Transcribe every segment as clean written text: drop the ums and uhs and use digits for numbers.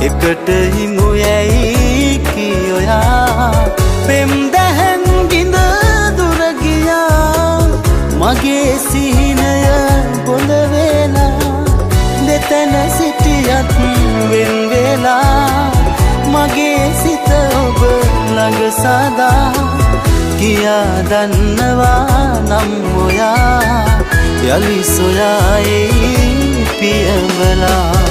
එකට හිමු යැයි කියොයා පෙම් දැහැන් ගිඳ දුර ගියා මගේ සිහිනය බොඳ වෙලා දෙතැන සිටියත් වෙන් වෙලා මගේ සිත ඔබ ළඟ සදා කියා දන්නවා නම් ඔයා යලි සොයායි පියඹලා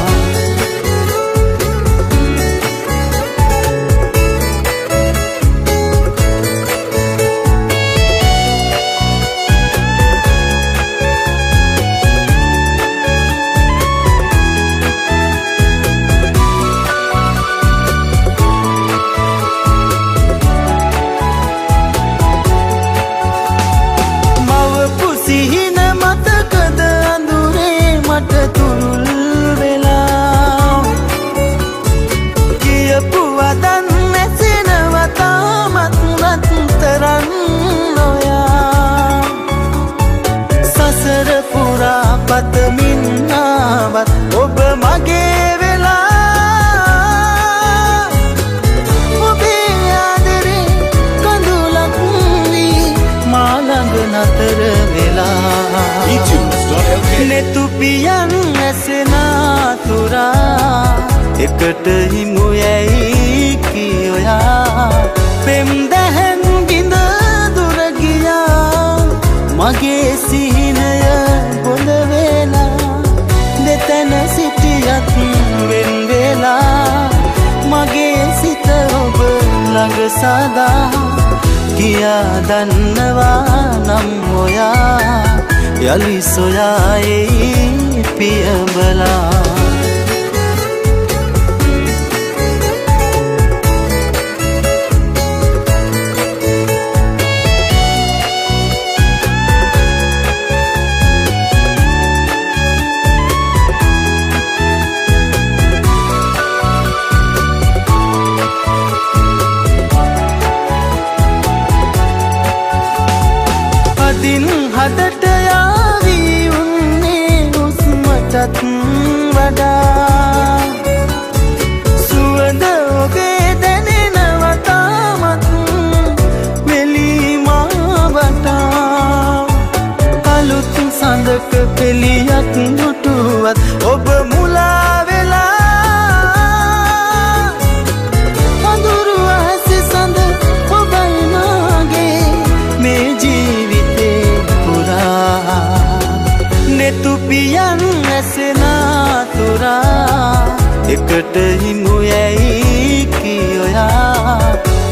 පතමින්නාවත් ඔබ මගේ වෙලා ඔබේ ආදරේ කඳුලක් වී මා ළඟ නතර වෙලා නෙතුපියන් ඇසෙනාතුරා එකට හිමු යැයි කියොයා පෙම් දැහැන් ගිඳ දුර ගියා මගේ සිහිනය බොඳ වෙලා දෙතැන සිටියත් වෙන් වෙලා මගේ සිත ඔබ ළඟ සදා කියා දන්නවා නම් ඔයා යලි සොයායි පියඹලා දින් හදට යාවී උන්නේ උස්මටත් වඩා සුවඳ ඔබේ දැනෙනවා තාමත් වෙලීමා වටා අලුත් සඳක පෙළියක් දුටුවත් ඔබ මුලා වෙලා අඳුරු ඇසි සඳ ඔබයි මාගේ මේ නෙතුපියන් ඇසෙනාතුරා එකට හිමු යැයි කියොයා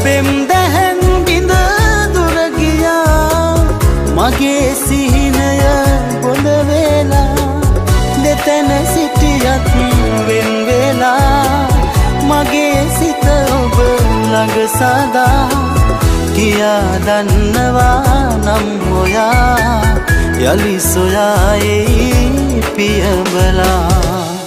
පෙම් දැහැන් ගිඳ දුර ගියා මගේ සිහිනය බොඳ වෙලා දෙතැන සිටියත් වෙන් වෙලා මගේ සිත ඔබ ළඟ සදා කියා දන්නවා නම් ඔයා යලි සොයායි පියඹලා